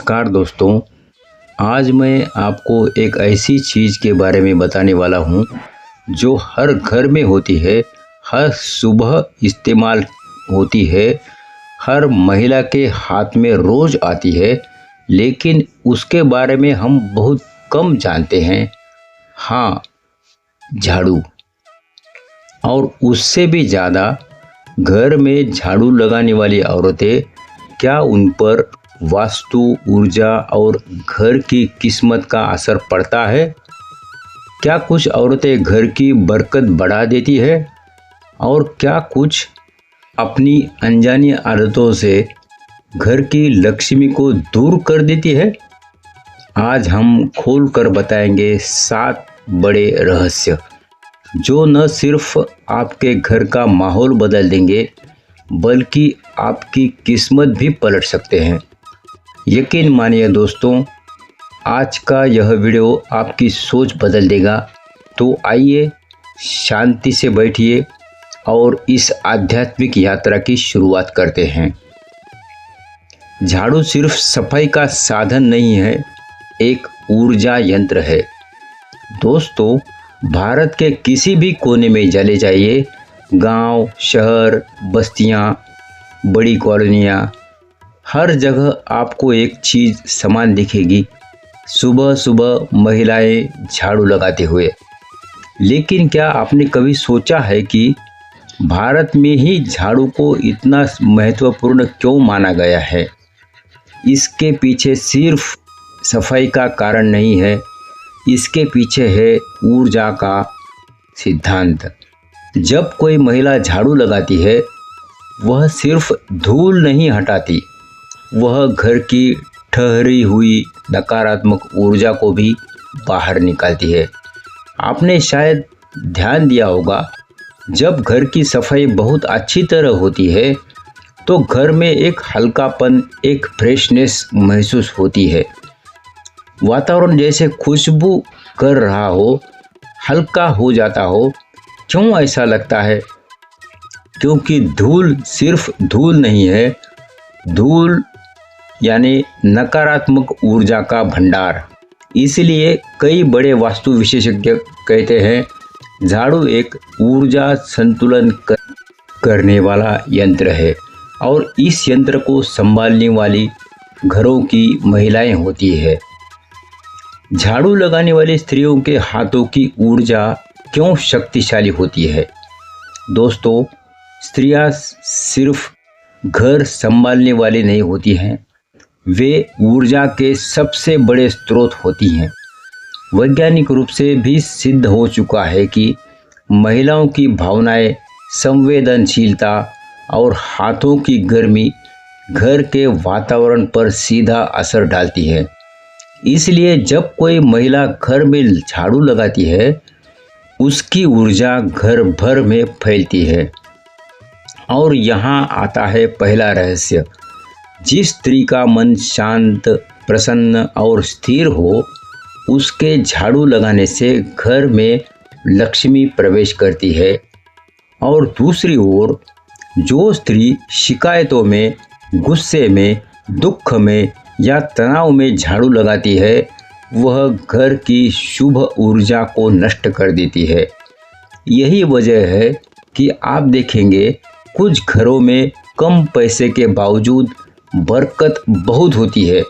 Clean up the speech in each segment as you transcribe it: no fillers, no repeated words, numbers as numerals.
नमस्कार दोस्तों। आज मैं आपको एक ऐसी चीज़ के बारे में बताने वाला हूँ जो हर घर में होती है, हर सुबह इस्तेमाल होती है, हर महिला के हाथ में रोज़ आती है, लेकिन उसके बारे में हम बहुत कम जानते हैं। हाँ, झाड़ू। और उससे भी ज़्यादा घर में झाड़ू लगाने वाली औरतें, क्या उन पर वास्तु, ऊर्जा और घर की किस्मत का असर पड़ता है? क्या कुछ औरतें घर की बरकत बढ़ा देती है और क्या कुछ अपनी अनजानी आदतों से घर की लक्ष्मी को दूर कर देती है? आज हम खोल कर बताएंगे 7 बड़े रहस्य जो न सिर्फ आपके घर का माहौल बदल देंगे बल्कि आपकी किस्मत भी पलट सकते हैं। यकीन मानिए दोस्तों, आज का यह वीडियो आपकी सोच बदल देगा। तो आइए, शांति से बैठिए और इस आध्यात्मिक यात्रा की शुरुआत करते हैं। झाड़ू सिर्फ सफाई का साधन नहीं है, एक ऊर्जा यंत्र है। दोस्तों, भारत के किसी भी कोने में चले जाइए, गांव, शहर, बस्तियां, बड़ी कॉलोनियां, हर जगह आपको एक चीज़ समान दिखेगी, सुबह सुबह महिलाएं झाड़ू लगाते हुए। लेकिन क्या आपने कभी सोचा है कि भारत में ही झाड़ू को इतना महत्वपूर्ण क्यों माना गया है? इसके पीछे सिर्फ सफाई का कारण नहीं है, इसके पीछे है ऊर्जा का सिद्धांत। जब कोई महिला झाड़ू लगाती है, वह सिर्फ धूल नहीं हटाती, वह घर की ठहरी हुई नकारात्मक ऊर्जा को भी बाहर निकालती है। आपने शायद ध्यान दिया होगा, जब घर की सफाई बहुत अच्छी तरह होती है तो घर में एक हल्कापन, एक फ्रेशनेस महसूस होती है। वातावरण जैसे खुशबू कर रहा हो, हल्का हो जाता हो। क्यों ऐसा लगता है? क्योंकि धूल सिर्फ धूल नहीं है, धूल यानी नकारात्मक ऊर्जा का भंडार। इसलिए कई बड़े वास्तु विशेषज्ञ कहते हैं झाड़ू एक ऊर्जा संतुलन करने वाला यंत्र है और इस यंत्र को संभालने वाली घरों की महिलाएं होती है। झाड़ू लगाने वाली स्त्रियों के हाथों की ऊर्जा क्यों शक्तिशाली होती है? दोस्तों, स्त्रियां सिर्फ घर संभालने वाली नहीं होती हैं, वे ऊर्जा के सबसे बड़े स्रोत होती हैं। वैज्ञानिक रूप से भी सिद्ध हो चुका है कि महिलाओं की भावनाएं, संवेदनशीलता और हाथों की गर्मी घर के वातावरण पर सीधा असर डालती है। इसलिए जब कोई महिला घर में झाड़ू लगाती है, उसकी ऊर्जा घर भर में फैलती है। और यहाँ आता है पहला रहस्य। जिस स्त्री का मन शांत, प्रसन्न और स्थिर हो, उसके झाड़ू लगाने से घर में लक्ष्मी प्रवेश करती है। और दूसरी ओर, जो स्त्री शिकायतों में, गुस्से में, दुख में या तनाव में झाड़ू लगाती है, वह घर की शुभ ऊर्जा को नष्ट कर देती है। यही वजह है कि आप देखेंगे कुछ घरों में कम पैसे के बावजूद बरकत बहुत होती है,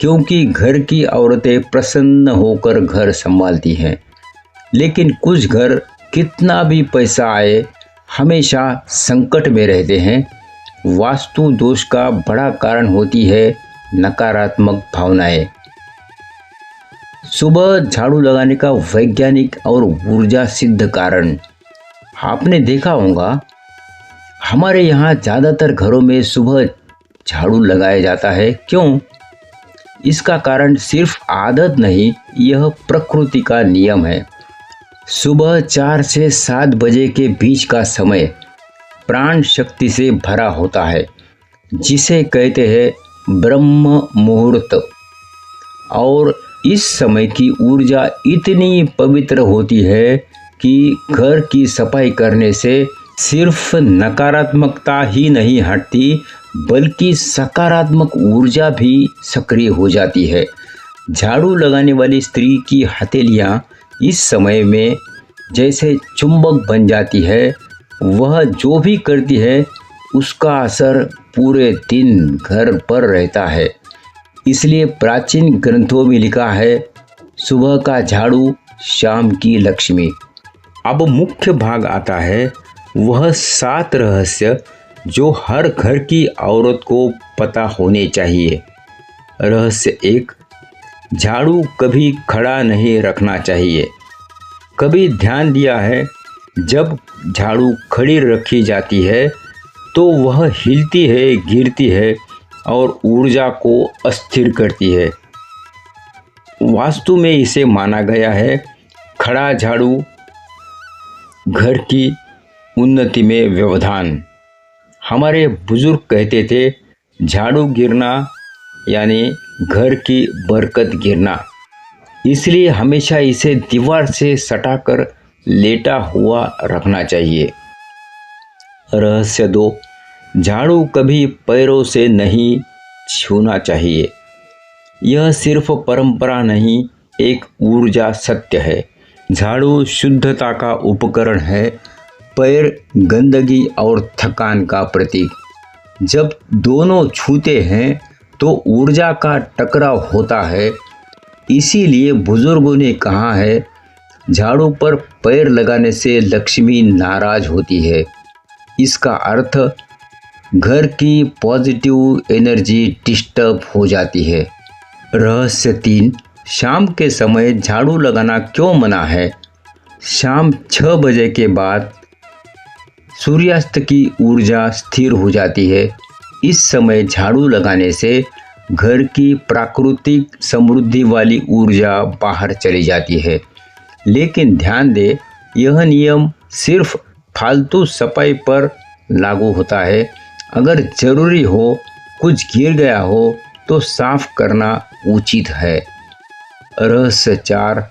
क्योंकि घर की औरतें प्रसन्न होकर घर संभालती हैं। लेकिन कुछ घर कितना भी पैसा आए, हमेशा संकट में रहते हैं। वास्तु दोष का बड़ा कारण होती है नकारात्मक भावनाएं। सुबह झाड़ू लगाने का वैज्ञानिक और ऊर्जा सिद्ध कारण। आपने देखा होगा, हमारे यहाँ ज़्यादातर घरों में सुबह झाड़ू लगाया जाता है। क्यों? इसका कारण सिर्फ आदत नहीं, यह प्रकृति का नियम है। सुबह 4 से 7 बजे के बीच का समय प्राण शक्ति से भरा होता है, जिसे कहते हैं ब्रह्म मुहूर्त। और इस समय की ऊर्जा इतनी पवित्र होती है कि घर की सफाई करने से सिर्फ नकारात्मकता ही नहीं हटती, बल्कि सकारात्मक ऊर्जा भी सक्रिय हो जाती है। झाड़ू लगाने वाली स्त्री की हथेलियां इस समय में जैसे चुंबक बन जाती है। वह जो भी करती है उसका असर पूरे दिन घर पर रहता है। इसलिए प्राचीन ग्रंथों में लिखा है, सुबह का झाड़ू शाम की लक्ष्मी। अब मुख्य भाग आता है, वह 7 रहस्य जो हर घर की औरत को पता होने चाहिए। रहस्य 1, झाड़ू कभी खड़ा नहीं रखना चाहिए। कभी ध्यान दिया है, जब झाड़ू खड़ी रखी जाती है तो वह हिलती है, गिरती है और ऊर्जा को अस्थिर करती है। वास्तु में इसे माना गया है, खड़ा झाड़ू घर की उन्नति में व्यवधान। हमारे बुजुर्ग कहते थे, झाड़ू गिरना यानी घर की बरकत गिरना। इसलिए हमेशा इसे दीवार से सटाकर लेटा हुआ रखना चाहिए। रहस्य 2, झाड़ू कभी पैरों से नहीं छूना चाहिए। यह सिर्फ परंपरा नहीं, एक ऊर्जा सत्य है। झाड़ू शुद्धता का उपकरण है, पैर गंदगी और थकान का प्रतीक। जब दोनों छूते हैं तो ऊर्जा का टकराव होता है। इसीलिए बुजुर्गों ने कहा है, झाड़ू पर पैर लगाने से लक्ष्मी नाराज होती है। इसका अर्थ घर की पॉजिटिव एनर्जी डिस्टर्ब हो जाती है। रहस्य 3, शाम के समय झाड़ू लगाना क्यों मना है। शाम 6 बजे के बाद सूर्यास्त की ऊर्जा स्थिर हो जाती है। इस समय झाड़ू लगाने से घर की प्राकृतिक समृद्धि वाली ऊर्जा बाहर चली जाती है। लेकिन ध्यान दे, यह नियम सिर्फ फालतू सफाई पर लागू होता है। अगर जरूरी हो, कुछ गिर गया हो तो साफ करना उचित है। रहस्य 4,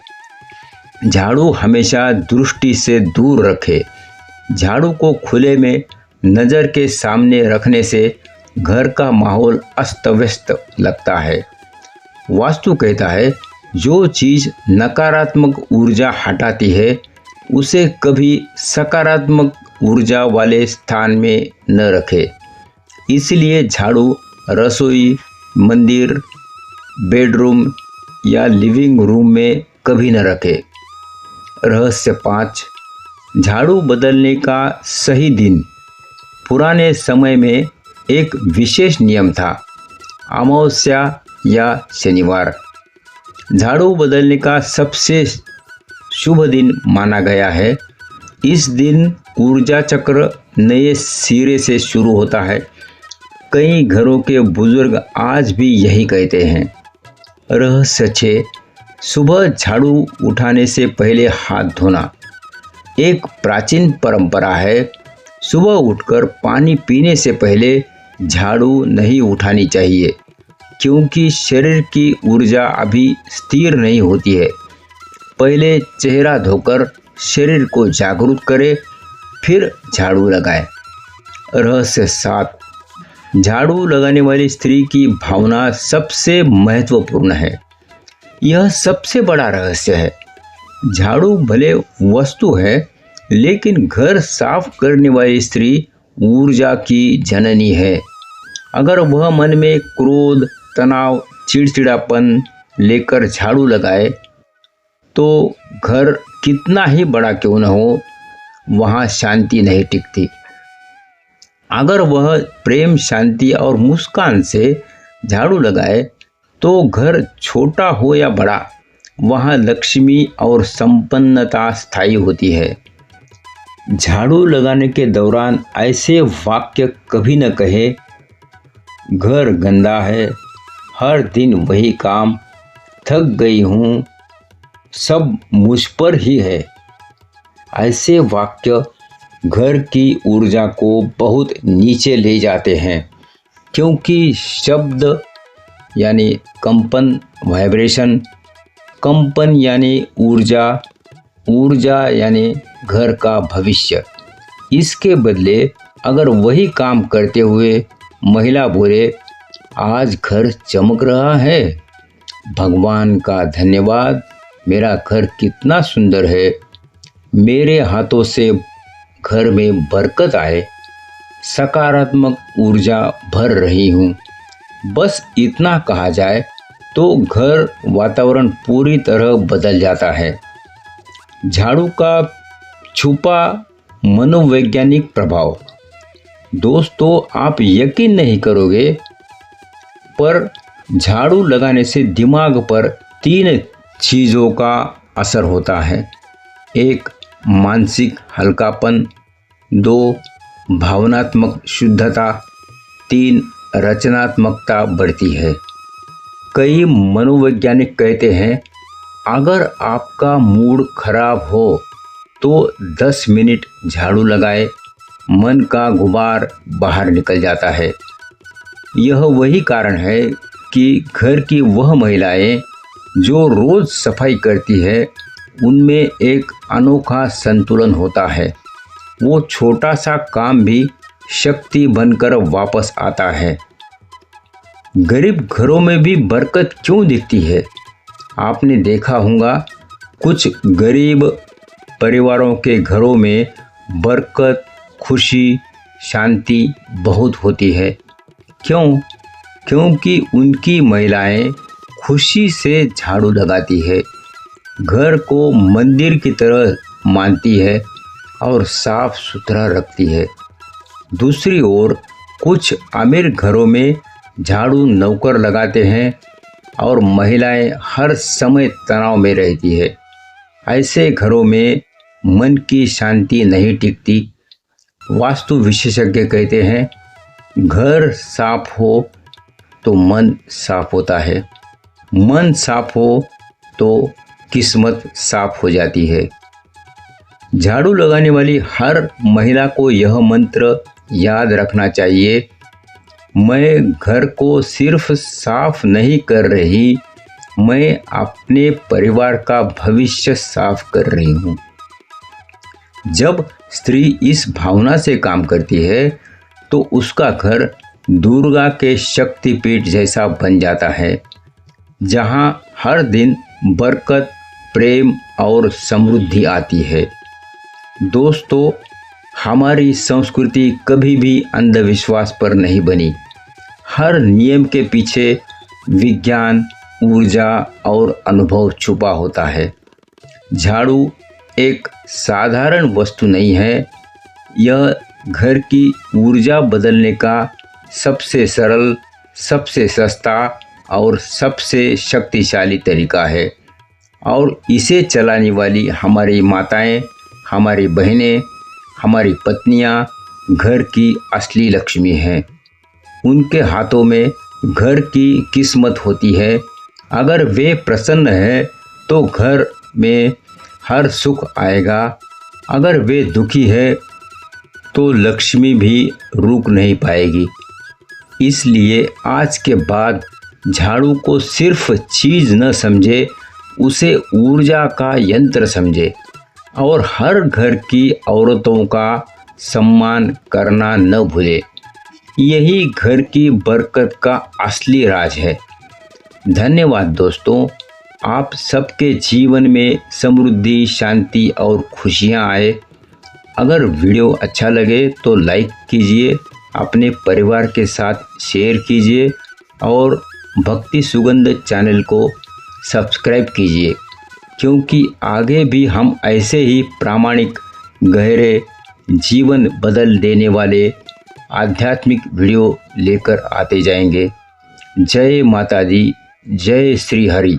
झाड़ू हमेशा दृष्टि से दूर रखे। झाड़ू को खुले में नज़र के सामने रखने से घर का माहौल अस्त व्यस्त लगता है। वास्तु कहता है, जो चीज़ नकारात्मक ऊर्जा हटाती है उसे कभी सकारात्मक ऊर्जा वाले स्थान में न रखे। इसलिए झाड़ू रसोई, मंदिर, बेडरूम या लिविंग रूम में कभी न रखे। रहस्य 5, झाड़ू बदलने का सही दिन। पुराने समय में एक विशेष नियम था, अमावस्या या शनिवार झाड़ू बदलने का सबसे शुभ दिन माना गया है। इस दिन ऊर्जा चक्र नए सिरे से शुरू होता है। कई घरों के बुजुर्ग आज भी यही कहते हैं। रहस्य 6, सुबह झाड़ू उठाने से पहले हाथ धोना। एक प्राचीन परंपरा है, सुबह उठकर पानी पीने से पहले झाड़ू नहीं उठानी चाहिए, क्योंकि शरीर की ऊर्जा अभी स्थिर नहीं होती है। पहले चेहरा धोकर शरीर को जागरूक करें, फिर झाड़ू लगाएं। रहस्य 7, झाड़ू लगाने वाली स्त्री की भावना सबसे महत्वपूर्ण है। यह सबसे बड़ा रहस्य है। झाड़ू भले वस्तु है, लेकिन घर साफ करने वाली स्त्री ऊर्जा की जननी है। अगर वह मन में क्रोध, तनाव, चिड़चिड़ापन लेकर झाड़ू लगाए तो घर कितना ही बड़ा क्यों न हो, वहाँ शांति नहीं टिकती। अगर वह प्रेम, शांति और मुस्कान से झाड़ू लगाए तो घर छोटा हो या बड़ा, वहाँ लक्ष्मी और संपन्नता स्थायी होती है। झाड़ू लगाने के दौरान ऐसे वाक्य कभी न कहे, घर गंदा है, हर दिन वही काम, थक गई हूँ, सब मुझ पर ही है। ऐसे वाक्य घर की ऊर्जा को बहुत नीचे ले जाते हैं, क्योंकि शब्द यानी कंपन, वाइब्रेशन, कंपन यानी ऊर्जा, ऊर्जा यानी घर का भविष्य। इसके बदले अगर वही काम करते हुए महिला बोले, आज घर चमक रहा है। भगवान का धन्यवाद, मेरा घर कितना सुंदर है। मेरे हाथों से घर में बरकत आए, सकारात्मक ऊर्जा भर रही हूँ। बस इतना कहा जाए तो घर वातावरण पूरी तरह बदल जाता है। झाड़ू का छुपा मनोवैज्ञानिक प्रभाव। दोस्तों, आप यकीन नहीं करोगे, पर झाड़ू लगाने से दिमाग पर 3 चीज़ों का असर होता है। 1, मानसिक हल्कापन, 2, भावनात्मक शुद्धता, 3, रचनात्मकता बढ़ती है। कई मनोवैज्ञानिक कहते हैं, अगर आपका मूड खराब हो तो 10 मिनट झाड़ू लगाए, मन का गुबार बाहर निकल जाता है। यह वही कारण है कि घर की वह महिलाएं जो रोज़ सफाई करती है, उनमें एक अनोखा संतुलन होता है। वो छोटा सा काम भी शक्ति बनकर वापस आता है। गरीब घरों में भी बरकत क्यों दिखती है? आपने देखा होगा, कुछ गरीब परिवारों के घरों में बरकत, खुशी, शांति बहुत होती है। क्यों? क्योंकि उनकी महिलाएं खुशी से झाड़ू लगाती है, घर को मंदिर की तरह मानती है और साफ सुथरा रखती है। दूसरी ओर कुछ अमीर घरों में झाड़ू नौकर लगाते हैं और महिलाएं हर समय तनाव में रहती है। ऐसे घरों में मन की शांति नहीं टिकती। वास्तु विशेषज्ञ कहते हैं, घर साफ हो तो मन साफ होता है, मन साफ हो तो किस्मत साफ हो जाती है। झाड़ू लगाने वाली हर महिला को यह मंत्र याद रखना चाहिए, मैं घर को सिर्फ साफ नहीं कर रही, मैं अपने परिवार का भविष्य साफ कर रही हूँ। जब स्त्री इस भावना से काम करती है तो उसका घर दुर्गा के शक्तिपीठ जैसा बन जाता है, जहाँ हर दिन बरकत, प्रेम और समृद्धि आती है। दोस्तों, हमारी संस्कृति कभी भी अंधविश्वास पर नहीं बनी। हर नियम के पीछे विज्ञान, ऊर्जा और अनुभव छुपा होता है। झाड़ू एक साधारण वस्तु नहीं है, यह घर की ऊर्जा बदलने का सबसे सरल, सबसे सस्ता और सबसे शक्तिशाली तरीका है। और इसे चलाने वाली हमारी माताएं, हमारी बहनें, हमारी पत्नियां घर की असली लक्ष्मी हैं। उनके हाथों में घर की किस्मत होती है। अगर वे प्रसन्न हैं तो घर में हर सुख आएगा। अगर वे दुखी है तो लक्ष्मी भी रुक नहीं पाएगी। इसलिए आज के बाद झाड़ू को सिर्फ चीज़ न समझे, उसे ऊर्जा का यंत्र समझे और हर घर की औरतों का सम्मान करना न भूले। यही घर की बरकत का असली राज है। धन्यवाद दोस्तों। आप सबके जीवन में समृद्धि, शांति और खुशियाँ आए। अगर वीडियो अच्छा लगे तो लाइक कीजिए, अपने परिवार के साथ शेयर कीजिए और भक्ति सुगंध चैनल को सब्सक्राइब कीजिए, क्योंकि आगे भी हम ऐसे ही प्रामाणिक, गहरे, जीवन बदल देने वाले आध्यात्मिक वीडियो लेकर आते जाएंगे। जय माता दी, जय श्री हरि।